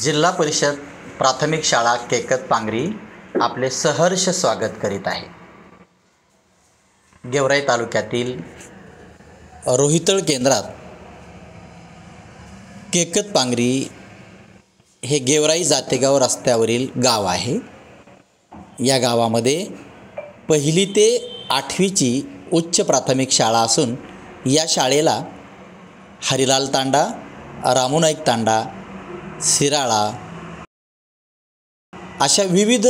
जिल्हा परिषद प्राथमिक शाळा केकत पांगरी आपले सहर्ष स्वागत करीत आहे। गेवराई तालुक्यातील रोहितळ केंद्रात केकत पांगरी हे गेवराई जातेगाव रस्त्यावरील गाव आहे। या गावामध्ये 1ली ते 8वीची उच्च प्राथमिक शाळा असून या शाळेला हरिलाल तांडा, रामूनाईक तांडा, सिराळा अशा विविध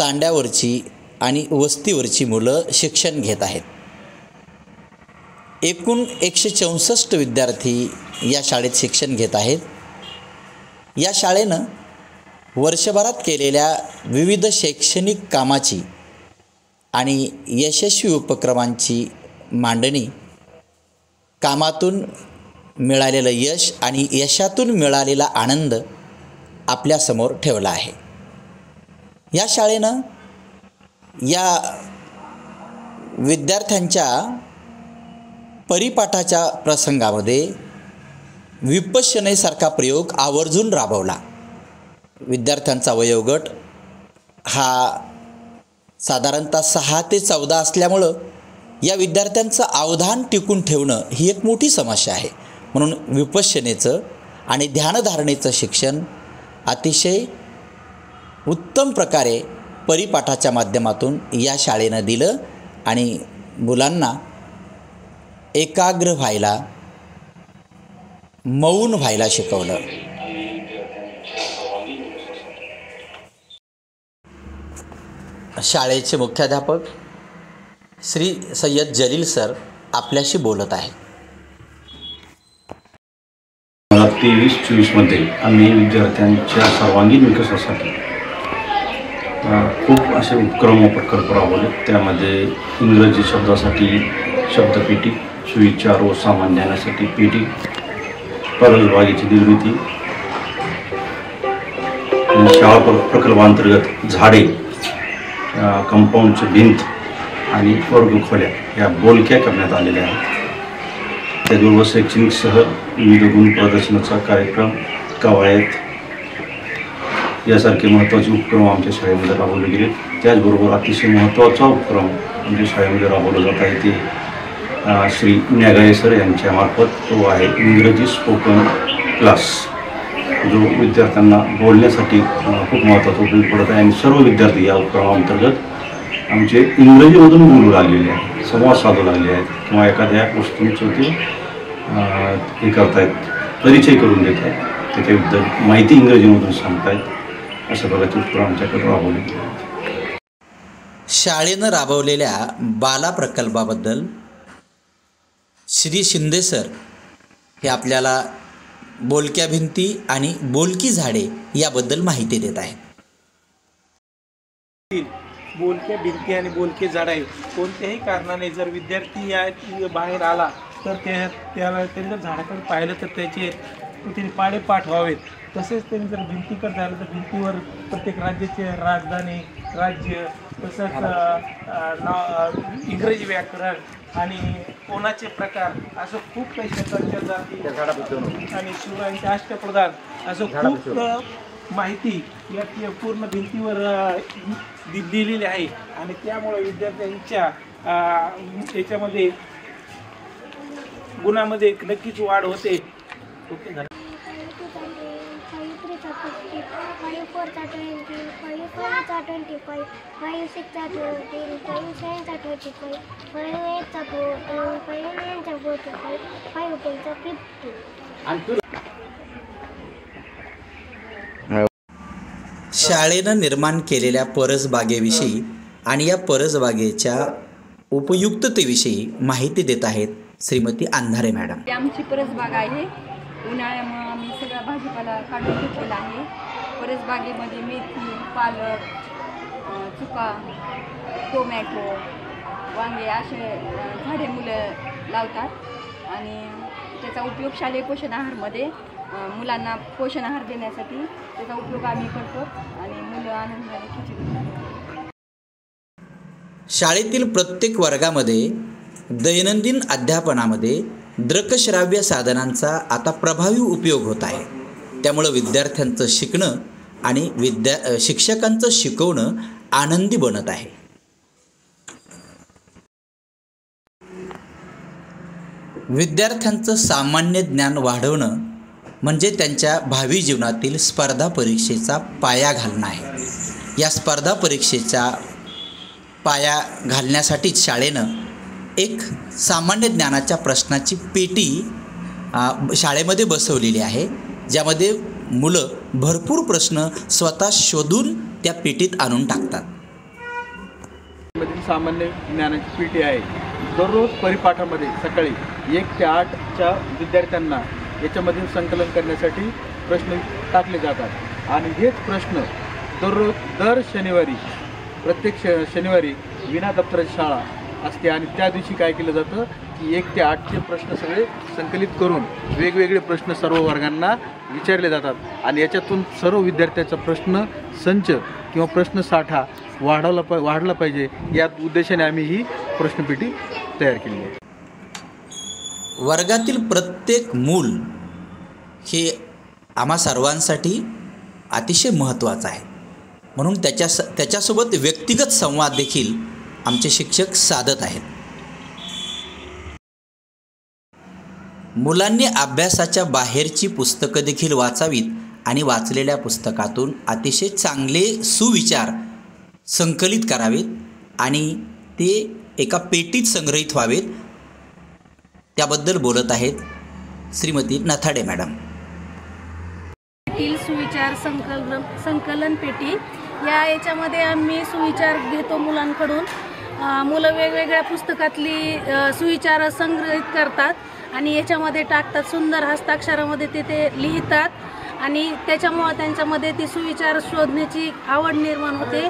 तांड्यावरची आणि वस्तीवरची मुलं शिक्षण घेत आहेत। एकूण 164 विद्यार्थी या शाळेत शिक्षण घेत आहेत। या शाळेनं वर्षभरात केलेल्या विविध शैक्षणिक कामाची आणि यशस्वी उपक्रमांची मांडणी, कामातून मिळालेलं यश आणि यशातून मिळालेला आनंद आपल्यासमोर ठेवला आहे। या शाळेनं या विद्यार्थ्यांच्या परिपाठाच्या प्रसंगामध्ये विपश्यनेसारखा प्रयोग आवर्जून राबवला। विद्यार्थ्यांचा वयोगट हा साधारणतः 6 ते 14 असल्यामुळं या विद्यार्थ्यांचं अवधान टिकून ठेवणं ही एक मोठी समस्या आहे। म्हणून विपश्यनेचं आणि ध्यानधारणेचं शिक्षण अतिशय उत्तम प्रकारे परिपाठाच्या माध्यमातून या शाळेनं दिलं आणि मुलांना एकाग्र व्हायला, मौन व्हायला शिकवलं। शाळेचे मुख्याध्यापक श्री सय्यद जलील सर आपल्याशी बोलत आहेत। 23-24 मध्ये आम्ही विद्यार्थ्यांच्या सर्वांगीण विकासासाठी खूप असे उपक्रम व प्रकल्प राबवले। त्यामध्ये इंग्रजी शब्दासाठी शब्दपेटी, सुविचार व सामान्य ज्ञानासाठी पेटी, परसबागेची निर्मिती, शाळा प्रकल्पांतर्गत झाडे, कंपाऊंडची भिंत आणि वर्गखोल्या या बोलक्या करण्यात आलेल्या आहेत। त्याचबरोबर शैक्षणिक सह विविध गुण प्रदर्शनाचा कार्यक्रम, कवायत यासारखे महत्त्वाचे उपक्रम आमच्या शाळेमध्ये राबवले गेले। त्याचबरोबर अतिशय महत्त्वाचा उपक्रम आमच्या शाळेमध्ये राबवला जात आहे ते श्री न्यागाळे सर यांच्यामार्फत तो आहे इंग्रजी स्पोकन क्लास, जो विद्यार्थ्यांना बोलण्यासाठी खूप महत्त्वाचा उपयोग पडत आहे। आणि सर्व विद्यार्थी या उपक्रमाअंतर्गत आमचे इंग्रजीमधून बोलू लागलेले आहेत, संवाद साधू लागले आहेत किंवा एखाद्या वस्तूंचं ते हे करतायत, परिचय करून देत आहेत, त्याच्याबद्दल माहिती इंग्रजीमधून सांगतायत। अशा प्रकारचे उपक्रम आमच्याकडे राबवले गेले आहेत। शाळेनं राबवलेल्या बाला प्रकल्पाबद्दल श्री शिंदे सर हे आपल्याला बोलक्या भिंती आणि बोलकी झाडे याबद्दल माहिती देत आहेत। बोलक्या भिंती आणि बोलके झाडे कोणत्याही कारणाने जर विद्यार्थी या बाहेर आला तर त्याला त्यांनी जर झाडाकडे पाहिलं तर त्याचे त्यांनी पाडेपाठ व्हावेत। तसेच त्यांनी जर भिंतीकडे झालं तर भिंतीवर प्रत्येक राज्याचे राजधानी, राज्य, तसंच इंग्रजी व्याकरण आणि कोणाचे प्रकार असं खूप काही प्रकारच्या जाती आणि शिवरायांचे अष्टप्रधान असं खूप माहिती या पूर्ण भिंतीवर दिलेली आहे। आणि त्यामुळे विद्यार्थ्यांच्या याच्यामध्ये गुणामध्ये नक्कीच वाढ होते। ओके झालं। शाळेनं निर्माण केलेल्या परसबागेविषयी आणि या परसबागेच्या उपयुक्ततेविषयी माहिती देत आहेत श्रीमती अंधारे मॅडम। आमची परसबाग आहे उन्हाळ्यामुळं आम्ही सगळा भाजीपाला काढून घेतलेला आहे. परत बागेमध्ये मेथी, पालक, चुका, टोमॅटो, वांगे असे झाडे मुलं लावतात आणि त्याचा उपयोग शालेय पोषण आहारमध्ये मुलांना पोषण आहार देण्यासाठी त्याचा उपयोग आम्ही करतो आणि मुलं आनंदाने खिचडी खातात. शाळेतील प्रत्येक वर्गामध्ये दैनंदिन अध्यापनामध्ये दृकश्राव्य साधनांचा आता प्रभावी उपयोग होत आहे. त्यामुळं विद्यार्थ्यांचं शिकणं आणि शिक्षकांचं शिकवणं आनंदी बनत आहे. विद्यार्थ्यांचं सामान्य ज्ञान वाढवणं म्हणजे त्यांच्या भावी जीवनातील स्पर्धा परीक्षेचा पाया घालणं आहे. या स्पर्धा परीक्षेचा पाया घालण्यासाठीच शाळेनं एक सामान्य ज्ञानाच्या प्रश्नाची पेटी शाळेमध्ये बसवलेली आहे, ज्यामध्ये मुलं भरपूर प्रश्न स्वतः शोधून त्या पेटीत आणून टाकतात. सामान्य ज्ञानाची पेटी आहे. दररोज परिपाठामध्ये सकाळी 1 ते 8च्या विद्यार्थ्यांना याच्यामधील संकलन करण्यासाठी प्रश्न टाकले जातात आणि हेच प्रश्न दर शनिवारी प्रत्येक शनिवारी विना दप्तराची शाळा असते आणि त्या दिवशी काय केलं जातं की 1 ते 8चे प्रश्न सगळे संकलित करून वेगवेगळे प्रश्न सर्व वर्गांना विचारले जातात आणि याच्यातून सर्व विद्यार्थ्याचा प्रश्न संच किंवा प्रश्न साठा वाढला पाहिजे या उद्देशाने आम्ही ही प्रश्नपेटी तयार केली आहे. वर्गातील प्रत्येक मूल हे आम्हा सर्वांसाठी अतिशय महत्त्वाचं आहे, म्हणून त्याच्यासोबत व्यक्तिगत संवाद देखील आमचे शिक्षक साधत आहेत. मुलांनी अभ्यासाच्या बाहेरची पुस्तकं देखील वाचावीत आणि वाचलेल्या पुस्तकातून अतिशय चांगले सुविचार संकलित करावेत आणि ते एका पेटीत संग्रहित व्हावेत. त्याबद्दल बोलत आहेत श्रीमती नथाडे मॅडम. सुविचार संकलन पेटी याच्यामध्ये आम्ही सुविचार घेतो मुलांकडून. मुलं वेगवेगळ्या पुस्तकातली सुविचार संग्रहित करतात आणि याच्यामध्ये टाकतात. सुंदर हस्ताक्षरामध्ये ते लिहितात आणि त्याच्यामुळं त्यांच्यामध्ये ती सुविचार शोधण्याची आवड निर्माण होते.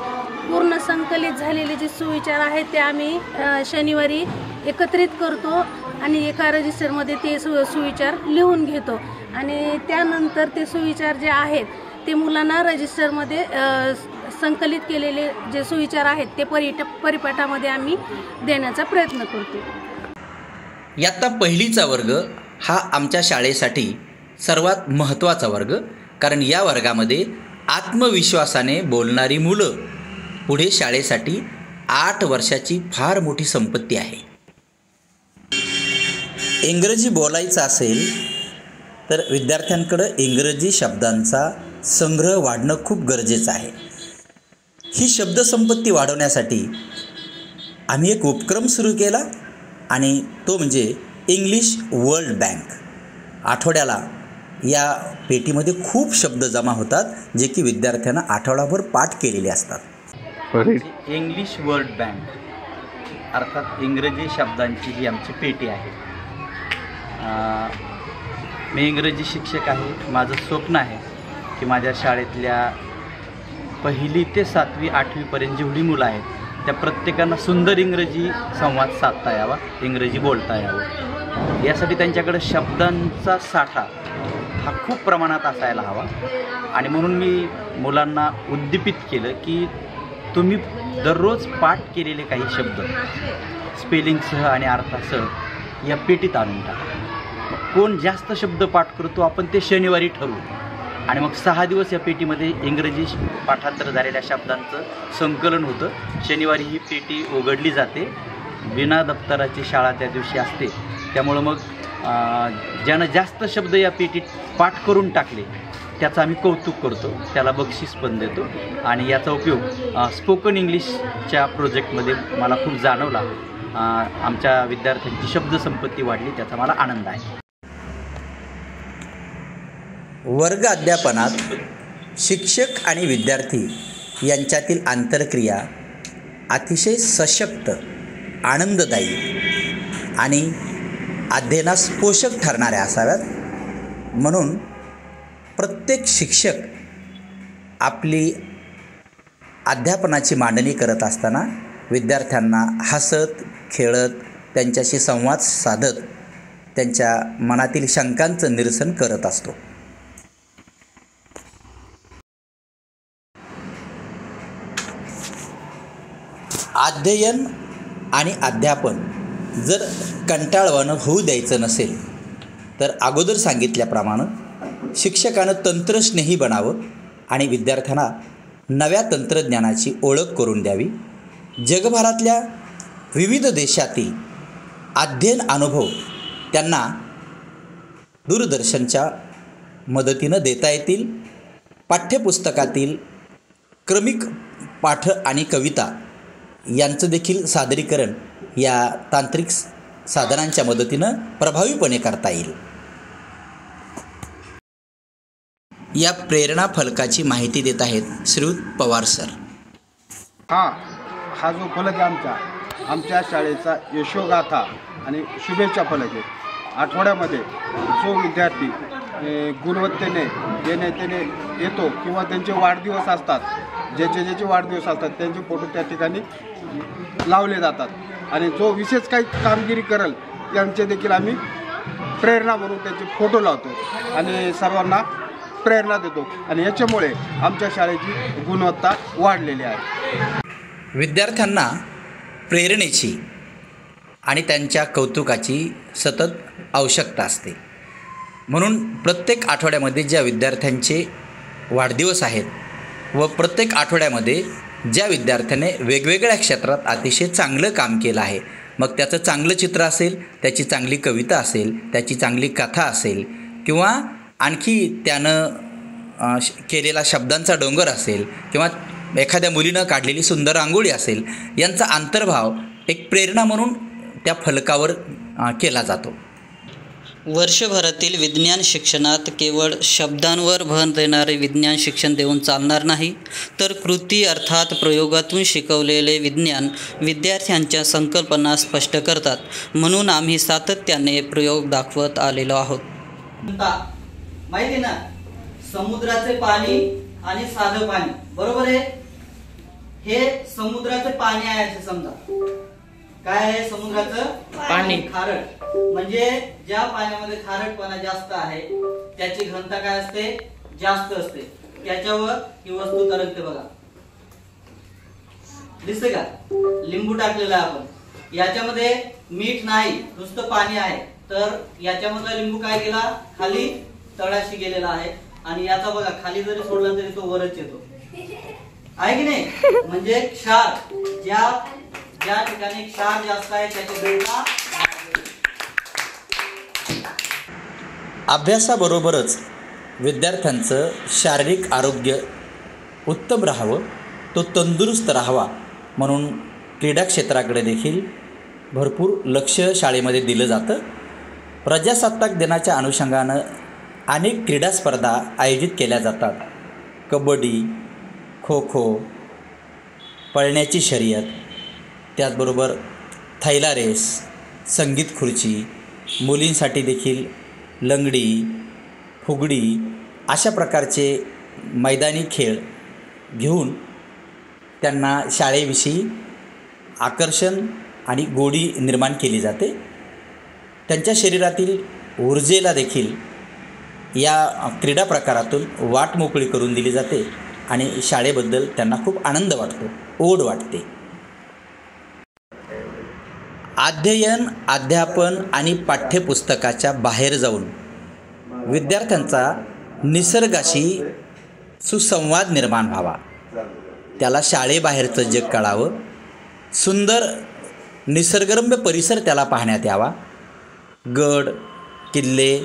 पूर्ण संकलित झालेले जे सुविचार आहेत ते आम्ही शनिवारी एकत्रित करतो आणि एका रजिस्टरमध्ये ते सुविचार लिहून घेतो आणि त्यानंतर ते सुविचार जे आहेत ते मुलांना रजिस्टरमध्ये संकलित केलेले जे सुविचार आहेत ते परिपाठामध्ये आम्ही देण्याचा प्रयत्न करतो. इयत्ता पहिलीचा वर्ग हा आमच्या शाळेसाठी सर्वात महत्त्वाचा वर्ग, कारण या वर्गामध्ये आत्मविश्वासाने बोलणारी मुलं पुढे शाळेसाठी 8 वर्षाची फार मोठी संपत्ती आहे. इंग्रजी बोलायचं असेल तर विद्यार्थ्यांकडं इंग्रजी शब्दांचा संग्रह वाढणं खूप गरजेचं आहे. ही शब्दसंपत्ती वाढवण्यासाठी आम्ही एक उपक्रम सुरू केला आणि तो म्हणजे इंग्लिश वर्ल्ड बँक. आठवड्याला या पेटीमध्ये खूप शब्द जमा होतात जे की विद्यार्थ्यांना आठवडाभर पाठ केलेले असतात. इंग्लिश वर्ल्ड बँक अर्थात इंग्रजी शब्दांची जी आमची पेटी आहे. मी इंग्रजी शिक्षक आहे. माझं स्वप्न आहे की माझ्या शाळेतल्या 1ली ते 7वी 8वीपर्यंत जेवढी मुलं आहेत त्या प्रत्येकांना सुंदर इंग्रजी संवाद साधता यावा, इंग्रजी बोलता यावं. यासाठी त्यांच्याकडे शब्दांचा साठा हा खूप प्रमाणात असायला हवा आणि म्हणून मी मुलांना उद्दीपित केलं की तुम्ही दररोज पाठ केलेले काही शब्द स्पेलिंगसह आणि अर्थासह या पेटीत आणून टाका. कोण जास्त शब्द पाठ करतो आपण ते शनिवारी ठरवू आणि मग 6 दिवस या पेटीमध्ये इंग्रजी पाठांतर झालेल्या शब्दांचं संकलन होतं. शनिवारी ही पेटी उघडली जाते. बिना दप्तराची शाळा त्या दिवशी असते. त्यामुळं मग ज्यानं जास्त शब्द या पेटीत पाठ करून टाकले त्याचं आम्ही कौतुक करतो, त्याला बक्षीस पण देतो आणि याचा उपयोग स्पोकन इंग्लिशच्या प्रोजेक्टमध्ये मला खूप जाणवला. आमच्या विद्यार्थ्यांची शब्दसंपत्ती वाढली, त्याचा मला आनंद आहे. वर्ग अध्यापनात शिक्षक आणि विद्यार्थी यांच्यातील आंतरक्रिया अतिशय सशक्त, आनंददायी आणि अध्ययनास पोषक ठरणाऱ्या असाव्यात. म्हणून प्रत्येक शिक्षक आपली अध्यापनाची मांडणी करत असताना विद्यार्थ्यांना हसत खेळत त्यांच्याशी संवाद साधत त्यांच्या मनातील शंकांचं निरसन करत असतो. अध्ययन आणि अध्यापन जर कंटाळवाणं होऊ द्यायचं नसेल तर अगोदर सांगितल्याप्रमाणे शिक्षकानं तंत्रस्नेही बनावं आणि विद्यार्थ्यांना नव्या तंत्रज्ञानाची ओळख करून द्यावी. जगभरातल्या विविध देशातील अध्ययन अनुभव त्यांना दूरदर्शनच्या मदतीनं देता येतील. पाठ्यपुस्तकातील क्रमिक पाठ आणि कविता यांचं देखील सादरीकरण या तांत्रिक साधनांच्या मदतीनं प्रभावीपणे करता येईल. या प्रेरणा फलकाची माहिती देत आहेत श्रीयुत पवार सर. हा जो फलक आहे आमच्या शाळेचा यशोगाथा आणि शुभेच्छा फलक आहे. आठवड्यामध्ये जो विद्यार्थी गुणवत्तेने त्याने येतो किंवा त्यांचे वाढदिवस असतात, ज्याचे वाढदिवस असतात त्यांचे फोटो त्या ठिकाणी लावले जातात आणि जो विशेष काही कामगिरी करेल त्यांचे देखील आम्ही प्रेरणा म्हणून त्यांचे फोटो लावतो आणि सर्वांना प्रेरणा देतो आणि याच्यामुळे आमच्या शाळेची गुणवत्ता वाढलेली आहे. विद्यार्थ्यांना प्रेरणेची आणि त्यांच्या कौतुकाची सतत आवश्यकता असते. म्हणून प्रत्येक आठवड्यामध्ये ज्या विद्यार्थ्यांचे वाढदिवस आहेत व प्रत्येक आठवड्यामध्ये ज्या विद्यार्थ्याने वेगवेगळ्या क्षेत्रात अतिशय चांगलं काम केलं आहे, मग त्याचं चांगलं चित्र असेल, त्याची चांगली कविता असेल, त्याची चांगली कथा असेल किंवा आणखी त्यानं केलेला शब्दांचा डोंगर असेल किंवा एखाद्या मुलीनं काढलेली सुंदर रांगोळी असेल, यांचा अंतर्भाव एक प्रेरणा म्हणून त्या फलकावर केला जातो. वर्षभरातील विज्ञान शिक्षणात केवळ शब्दांवर भर देणारे विज्ञान शिक्षण देऊन चालणार नाही, तर कृती अर्थात प्रयोगातून शिकवलेले विज्ञान विद्यार्थ्यांच्या संकल्पना स्पष्ट करतात. म्हणून आम्ही सातत्याने प्रयोग दाखवत आलेलो आहोत. माहिती ना, समुद्राचे पाणी आणि साधं पाणी, बरोबर आहे. हे समुद्राचे पाणी आहे असं समजा. काय आहे समुद्राचं पाणी? खारट. म्हणजे ज्या पाण्यामध्ये खारटपणा जास्त आहे त्याची घनता काय असते? जास्त असते. त्याच्यावर ही वस्तू तरंगते बघा, दिसते का? लिंबू टाकलेला आपण, याच्यामध्ये मीठ नाही, नुसतं पाणी आहे, तर याच्यामधला लिंबू काय गेला? खाली तळाशी गेलेला आहे आणि याचा बघा खाली जरी सोडला तरी तो वरच येतो, आहे की नाही? म्हणजे क्षार, ज्या ठिकाणी क्षार जास्त आहे त्याची घनता. अभ्यासाबरोबरच विद्यार्थ्यांचं शारीरिक आरोग्य उत्तम राहावं, तो तंदुरुस्त राहावा म्हणून क्रीडा क्षेत्राकडे देखील भरपूर लक्ष शाळेमध्ये दिलं जातं. प्रजासत्ताक दिनाच्या अनुषंगानं अनेक क्रीडा स्पर्धा आयोजित केल्या जातात. कबड्डी, खो खो, पळण्याची शर्यत, त्याचबरोबर थैला रेस, संगीत खुर्ची, मुलींसाठी देखील लंगडी, फुगडी अशा प्रकारचे मैदानी खेळ घेऊन त्यांना शाळेविषयी आकर्षण आणि गोडी निर्माण केली जाते. त्यांच्या शरीरातील ऊर्जेला देखील या क्रीडा प्रकारातून वाट मोकळी करून दिली जाते आणि शाळेबद्दल त्यांना खूप आनंद वाटतो, ओढ वाटते. अध्ययन, अध्यापन आणि पाठ्यपुस्तकाच्या बाहेर जाऊन विद्यार्थ्यांचा निसर्गाशी सुसंवाद निर्माण व्हावा, त्याला शाळेबाहेरचं जग कळावं, सुंदर निसर्गरम्य परिसर त्याला पाहण्यात यावा, गड, किल्ले,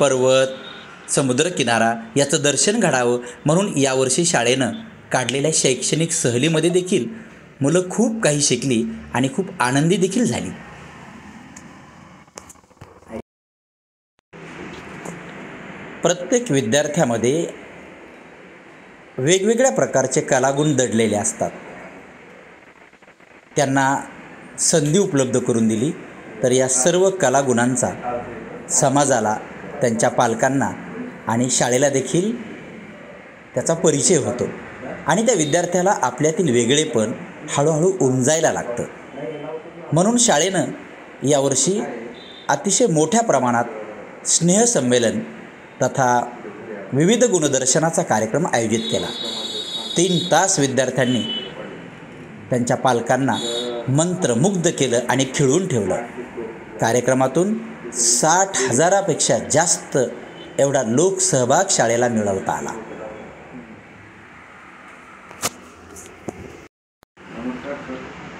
पर्वत, समुद्रकिनारा याचं दर्शन घडावं म्हणून यावर्षी शाळेनं काढलेल्या शैक्षणिक सहलीमध्ये देखील मुलं खूप काही शिकली आणि खूप आनंदी देखील झाली. प्रत्येक विद्यार्थ्यामध्ये वेगवेगळ्या प्रकारचे कलागुण दडलेले असतात. त्यांना संधी उपलब्ध करून दिली तर या सर्व कलागुणांचा समाजाला, त्यांच्या पालकांना आणि शाळेला देखील त्याचा परिचय होतो आणि त्या विद्यार्थ्याला आपल्यातील वेगळेपण हळूहळू उमजायला लागतं. म्हणून शाळेनं यावर्षी अतिशय मोठ्या प्रमाणात स्नेहसंमेलन तथा विविध गुणदर्शनाचा कार्यक्रम आयोजित केला. 3 तास विद्यार्थ्यांनी त्यांच्या पालकांना मंत्रमुग्ध केलं आणि खिळवून ठेवलं. कार्यक्रमातून 60,000पेक्षा जास्त एवढा लोकसहभाग शाळेला मिळवता आला.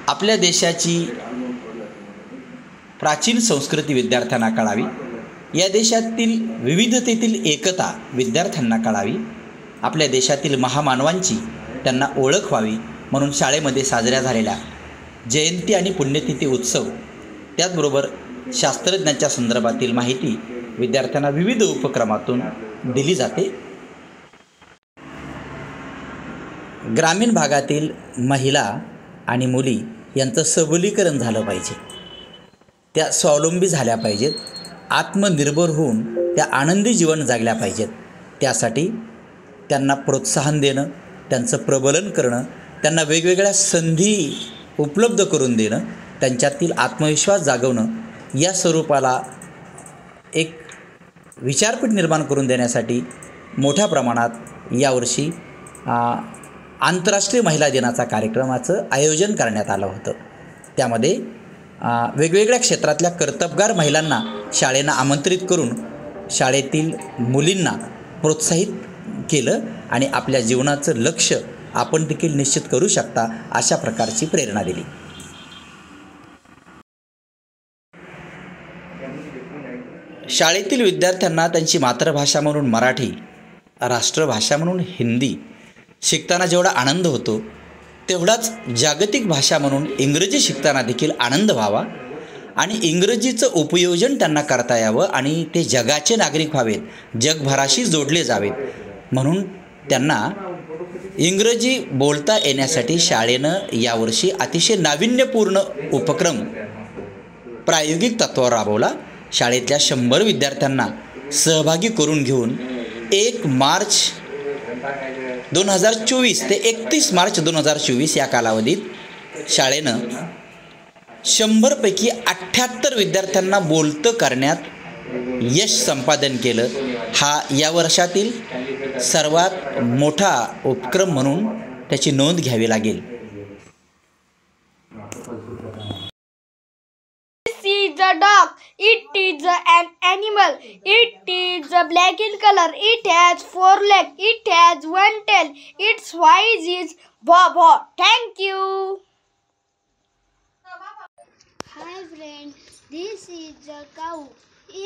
आपल्या देशाची प्राचीन संस्कृती विद्यार्थ्यांना कळावी, या देशातील विविधतेतील एकता विद्यार्थ्यांना कळावी, आपल्या देशातील महामानवांची त्यांना ओळख व्हावी म्हणून शाळेमध्ये साजऱ्या झालेल्या जयंती आणि पुण्यतिथी उत्सव, त्याचबरोबर शास्त्रज्ञांच्या संदर्भातील माहिती विद्यार्थ्यांना विविध उपक्रमातून दिली जाते. ग्रामीण भागातील महिला आणि मुली यांचं सबलीकरण झालं पाहिजे, त्या स्वावलंबी झाल्या पाहिजेत, आत्मनिर्भर होऊन त्या आनंदी जीवन जगल्या पाहिजेत. त्यासाठी त्यांना प्रोत्साहन देणं, त्यांचं प्रबलन करणं, त्यांना वेगवेगळ्या संधी उपलब्ध करून देणं, त्यांच्यातील आत्मविश्वास जागवणं, या स्वरूपाला एक विचारपीठ निर्माण करून देण्यासाठी मोठ्या प्रमाणात यावर्षी आंतरराष्ट्रीय महिला दिनाचा कार्यक्रमाचं आयोजन करण्यात आलं होतं. त्यामध्ये वेगवेगळ्या क्षेत्रातल्या कर्तबगार महिलांना शाळेनं आमंत्रित करून शाळेतील मुलींना प्रोत्साहित केलं आणि आपल्या जीवनाचं लक्ष्य आपण देखील निश्चित करू शकता अशा प्रकारची प्रेरणा दिली. शाळेतील विद्यार्थ्यांना त्यांची मातृभाषा म्हणून मराठी, राष्ट्रभाषा म्हणून हिंदी शिकताना जेवढा आनंद होतो तेवढाच जागतिक भाषा म्हणून इंग्रजी शिकताना देखील आनंद व्हावा आणि इंग्रजीचं उपयोजन त्यांना करता यावं आणि ते जगाचे नागरिक व्हावेत, जगभराशी जोडले जावेत म्हणून त्यांना इंग्रजी बोलता येण्यासाठी शाळेनं यावर्षी अतिशय नाविन्यपूर्ण उपक्रम प्रायोगिक तत्त्वावर राबवला. शाळेतल्या 100 विद्यार्थ्यांना सहभागी करून घेऊन 1 मार्च 2024 ते 31 मार्च 2024 या कालावधीत शाळेनं 100 पैकी 78 विद्यार्थ्यांना बोलतं करण्यात यश संपादन केलं. हा या वर्षातील सर्वात मोठा उपक्रम म्हणून त्याची नोंद घ्यावी लागेल. Is a dog. It is an animal. It is black in color. It has 4 legs. It has 1 tail. Its voice is Bobo. Thank you. Hi friend, this is a cow.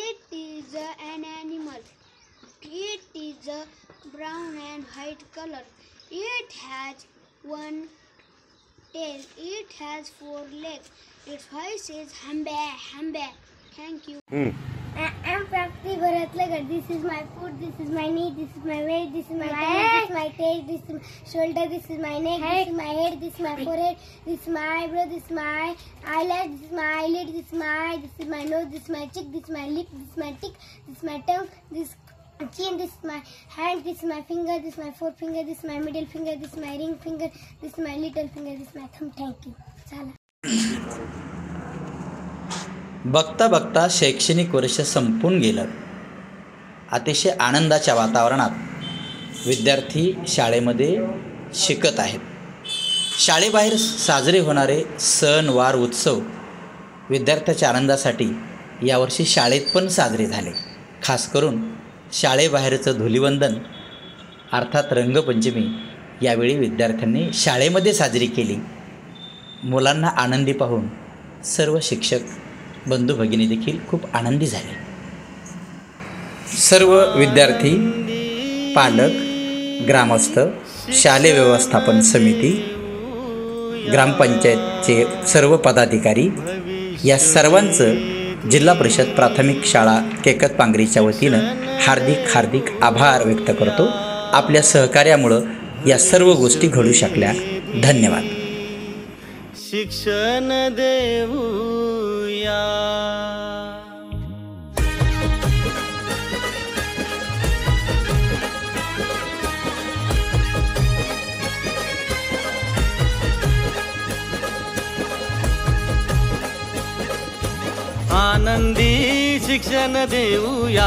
It is an animal. It is a brown and white color. It has 1 tail. It has 4 legs. Its voice is humbe, humbe. Thank you. I am Prakti Bharatlagar. This is my foot. This is my knee. This is my waist. This is my tummy. This is my tail. This is my shoulder. This is my neck. This is my head. This is my forehead. This is my eyebrow. This is my eyelash. This is my eyelid. This is my nose. This is my cheek. This is my lip. This is my tick. This is my tongue. This chin. This is my hand. This is my finger. This is my forefinger. This is my middle finger. This is my ring finger. This is my little finger. This is my thumb. Thank you. Chala. बघता बघता शैक्षणिक वर्ष संपून गेलं. अतिशय आनंदाच्या वातावरणात विद्यार्थी शाळेमध्ये शिकत आहेत. शाळेबाहेर साजरे होणारे सण वार उत्सव विद्यार्थ्याच्या आनंदासाठी यावर्षी शाळेत पण साजरे झाले. खास करून शाळेबाहेरचं धुलिवंदन अर्थात रंगपंचमी यावेळी विद्यार्थ्यांनी शाळेमध्ये साजरी केली. मुलांना आनंदी पाहून सर्व शिक्षक बंधू भगिनी देखील खूप आनंदी झाले. सर्व विद्यार्थी, पालक, ग्रामस्थ, शालेय व्यवस्थापन समिती, ग्रामपंचायतचे सर्व पदाधिकारी या सर्वांचं जिल्हा परिषद प्राथमिक शाळा केकतपांगरीच्या वतीनं हार्दिक आभार व्यक्त करतो. आपल्या सहकार्यामुळं या सर्व गोष्टी घडू शकल्या. धन्यवाद. शिक्षण देऊया. आनंदी शिक्षण देऊया,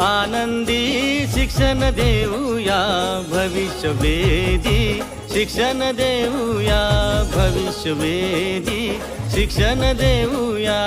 आनंदी शिक्षण देऊया, भविष्यवेधी शिक्षण देऊया, भविष्यवेधी शिक्षण देऊया.